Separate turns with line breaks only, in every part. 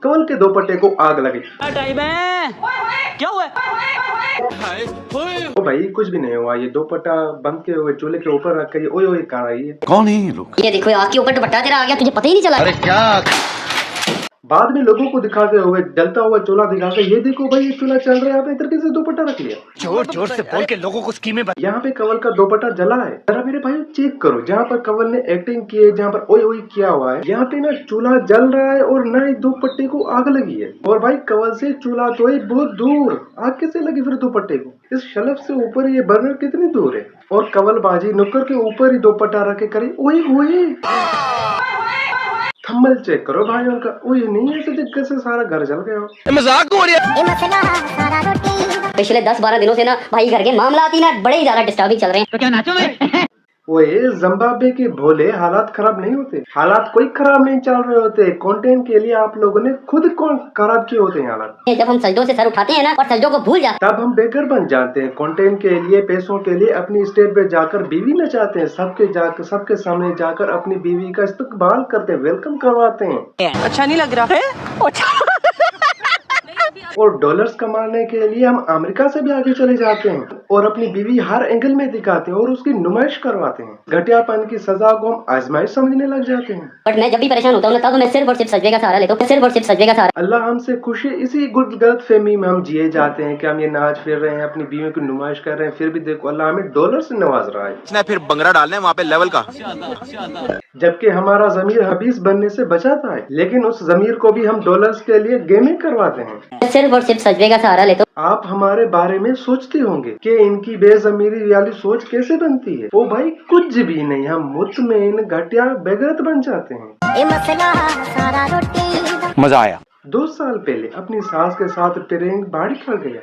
कंवल के दोपट्टे को आग लगी।
टाइम है, क्या हुआ?
ओ भाई कुछ भी नहीं हुआ, ये दोपट्टा बंद के हुए चूल्हे के ऊपर रख कर ओए ओए कर रही है।
कौन है ये लोग?
ये देखो आग के ऊपर दुपट्टा तेरा आ गया, तुझे पता ही नहीं चला।
अरे क्या
बाद में लोगों को दिखाते हुए जलता हुआ चूल्हा दिखाकर, ये देखो भाई ये चूल्हा चल रहा है, आपने इस तरीके से दोपट्टा रख लिया।
जोर जोर से बोल के लोगों को स्कीमें बता।
यहाँ पे कंवल का दोपट्टा जला है। जरा मेरे भाई चेक करो, जहाँ पर कंवल ने एक्टिंग की है, जहाँ पर ओए ओए किया हुआ है, यहाँ पे ना चूल्हा जल रहा है और ना ही दोपट्टे को आग लगी है। और भाई कंवल से चूल्हा तो है बहुत दूर, आग कैसे लगी फिर दोपट्टे को? इस शेल्फ से ऊपर ये बर्नर कितनी दूर है? और कंवल बाजी नुक्कर के ऊपर ही दोपट्टा रखे करे ओए ओए। थंबनेल चेक करो भाई उनका, वो ये नहीं ऐसे जगह से सारा घर जल गया।
मजाक हो रहा है।
पिछले 10-12 दिनों से ना भाई घर के मामला आती ना बड़े ही ज्यादा डिस्टर्बिंग चल रहे हैं।
तो क्या नाचो मैं?
ओए जिम्बाब्वे के भोले, हालात खराब नहीं होते, हालात कोई खराब नहीं चल रहे होते, कंटेंट के लिए आप लोगों ने खुद कौन खराब किए होते हैं हालात।
जब हम सजदों से सर उठाते हैं ना और सजदों को भूल जाते
तब हम बेघर बन जाते हैं। कंटेंट के लिए, पैसों के लिए अपनी स्टेज पे जाकर बीवी नचाते हैं, सबके सामने जाकर अपनी बीवी का इस्तकबाल करते हैं, वेलकम करवाते हैं।
अच्छा नहीं लग रहा है?
और डॉलर्स कमाने के लिए हम अमेरिका से भी आगे चले जाते हैं और अपनी बीवी हर एंगल में दिखाते हैं और उसकी नुमाइश करवाते हैं। घटियापन की सजा को हम आजमाइश समझने लग जाते हैं।
बट मैं जब भी परेशान होता हूँ ना तब मैं सिर्फ और सिर्फ सजदे का सहारा लेता हूँ, सिर्फ और सिर्फ सजदे का सहारा।
अल्लाह हमसे खुश है, इसी गलत फहमी में हम जिए जाते हैं कि हम ये नाच फिर रहे हैं, अपनी बीवियों की नुमाइश कर रहे हैं, फिर भी देखो अल्लाह हमें डॉलर से नवाज रहा है।
इसने फिर बंगरा डालना है वहाँ पे लेवल का।
जबकि हमारा जमीर हबीस बनने से बचाता है, लेकिन उस जमीर को भी हम डॉलर्स के लिए गेमिंग करवाते हैं।
सिर्फ और सिर्फ सजदे का सहारा लेता हूँ।
आप हमारे बारे में सोचते होंगे कि इनकी बेजमीरी वाली सोच कैसे बनती है। ओ भाई कुछ भी नहीं, हम मुतमईन घटिया बेगैरत बन जाते हैं।
मजा आया।
2 साल पहले अपनी सास के साथ प्रेंक बाड़ी कर गया।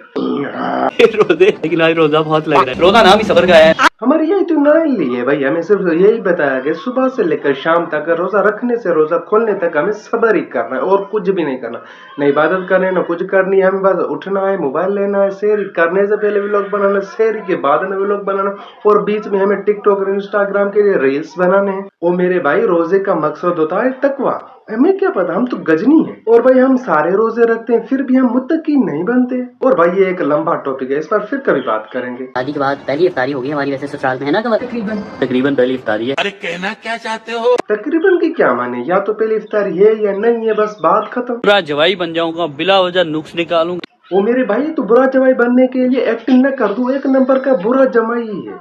रोजे, लेकिन आज रोजा बहुत लग रहा है। रोजा नाम ही सबर का है।
हमारे यही तो नाइन ली है भाई, हमें सिर्फ यही बताया कि सुबह से लेकर शाम तक रोजा रखने से रोजा खोलने तक हमें सब्र ही करना है और कुछ भी नहीं करना। न इबादत करनी न कुछ करनी है, हमें बस उठना है, मोबाइल लेना है, शेयर करने से पहले व्लॉग बनाना, शेयर के बाद में व्लॉग बनाना और बीच में हमें टिकटॉक और इंस्टाग्राम के लिए रील्स बनाने हैं। और मेरे भाई रोजे का मकसद होता है तकवा। हमें क्या पता, हम तो गजनी हैं। और भाई हम सारे रोजे रखते हैं फिर भी हम मुत्तकी नहीं बनते। और भाई ये एक लंबा टॉपिक है, इस पर फिर कभी बात करेंगे।
शादी के बाद पहली इफ्तारी होगी हमारी वैसे ससुराल में, है ना?
तकरीबन पहली इफ्तारी है।
अरे कहना क्या चाहते हो?
तकरीबन की क्या माने, या तो पहली इफ्तारी है या नहीं है, बस बात खत्म।
पूरा जवाई बन जाऊंगा, बिला वजह नुक्स निकालूंगा।
वो मेरे भाई तो बुरा जमाई बनने के लिए एक्टिंग न कर दूं, एक नंबर का बुरा जमाई है।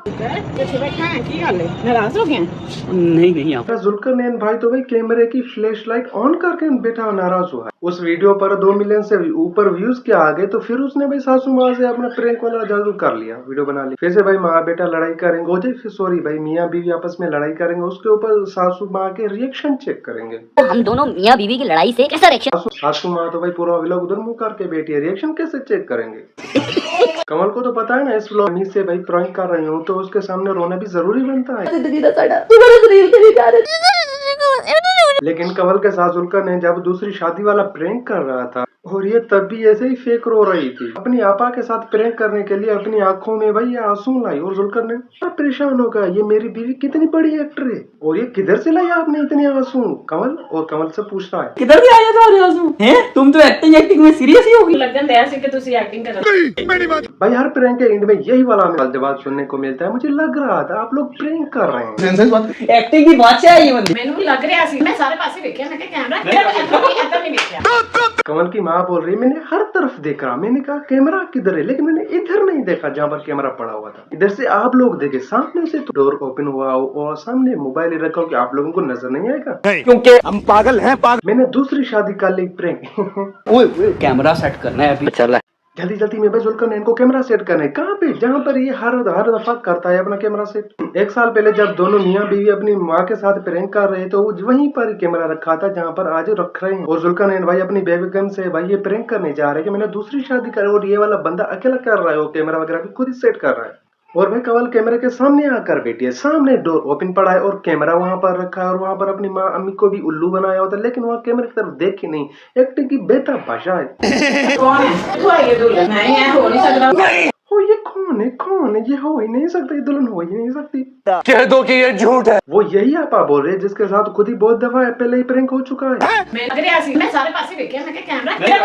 नहीं आप
जुल्करनैन भाई तो भाई कैमरे की फ्लैश लाइट ऑन करके बैठा नाराज हुआ है। उस वीडियो पर 2 मिलियन से ऊपर व्यूज के आ गए तो फिर उसने भाई सासू माँ से अपना प्रेंक वाला जादू कर लिया, वीडियो बना ली। फिर से भाई माँ बेटा लड़ाई करेंगे, हो जाए सॉरी भाई मियाँ बीवी आपस में लड़ाई करेंगे, उसके ऊपर सासू माँ के रिएक्शन चेक करेंगे।
हम दोनों मियाँ बीवी की लड़ाई से कैसा रिएक्शन?
सासू माँ तो भाई पूरा व्लॉग उधर मुंह करके बैठी है, रिएक्शन कैसे चेक करेंगे? कमल को तो पता है ना इस व्लॉग से भाई प्रैंक कर रही हूँ तो उसके सामने रोना भी जरूरी बनता है। लेकिन कमल के साथ जुल्करनैन जब दूसरी शादी वाला प्रैंक कर रहा था और ये तब भी ऐसे ही फेक रो रही थी। अपनी आपा के साथ प्रैंक करने के लिए अपनी आंखों में भाई ये आंसू लाई और जुल्करनैन परेशान होगा, ये मेरी बीवी कितनी बड़ी एक्टर है और ये किधर से लाई आपने इतने आंसू? कमल और कमल से पूछता है
किधर से आया था आंसू? हैं तुम तो एक्टिंग में सीरियस ही होगी।
लगन दे ऐसे कि तुसी एक्टिंग कर रहे हो।
भाई हर प्रैंक के एंड में यही वाला जवाब सुनने को मिलता है, मुझे लग रहा था आप लोग प्रैंक कर रहे हैं।
एक्टिंग की बादशाह है ये बंदी।
मैनू लग रहा सी, मैं सारे पासे देखिया, मैं कैमरा इधर नहीं देखिया।
कमल की माँ बोल रही मैंने हर तरफ देखा, मैंने कहा कैमरा किधर है, लेकिन मैंने इधर नहीं देखा जहाँ पर कैमरा पड़ा हुआ था। इधर से आप लोग देखे, सामने से तो डोर ओपन हुआ और सामने मोबाइल रखा हो कि आप लोगों को नजर नहीं आएगा
क्योंकि हम पागल हैं।
मैंने दूसरी शादी कर ली प्रैंक।
कैमरा सेट करना है अभी।
चला
जल्दी जल्दी में भाई जुल्करनैन को कैमरा सेट करना है। कहाँ पे? जहाँ पर ये हर दफा करता है अपना कैमरा सेट। 1 साल पहले जब दोनों मियाँ बीवी अपनी माँ के साथ प्रैंक कर रहे तो वहीं पर कैमरा रखा था जहाँ पर आज रख रहे हैं। और जुल्करनैन भाई अपनी बेगम से भाई ये प्रैंक करने जा रहे हैं कि मैंने दूसरी शादी कर, और ये वाला बंदा अकेला कर रहा है, वो कैमरा वगैरह भी खुद ही सेट कर रहा है। और भाई कमल कैमरे के सामने आकर बैठी है, सामने डोर ओपन पड़ा है और कैमरा वहां पर रखा है और वहां पर अपनी माँ अम्मी को भी उल्लू बनाया होता है, लेकिन वहाँ कैमरे की तरफ देखे नहीं। एक्टिंग की बेहतर भाषा है।
कौन है? तू है ये दुल्हन? नहीं है, हो नहीं सकता।
ओ ये कौन कौन है ये हो ही नहीं सकता, ये दुल्हन हो ही नहीं सकती।
कह दो कि ये झूठ है।
वो यही आपा बोल रहे हैं जिसके साथ खुद ही बहुत दफा पहले ही प्रैंक हो चुका है।
मैं लग रहा सी मैं सारे पासे देखे मैं कैमरा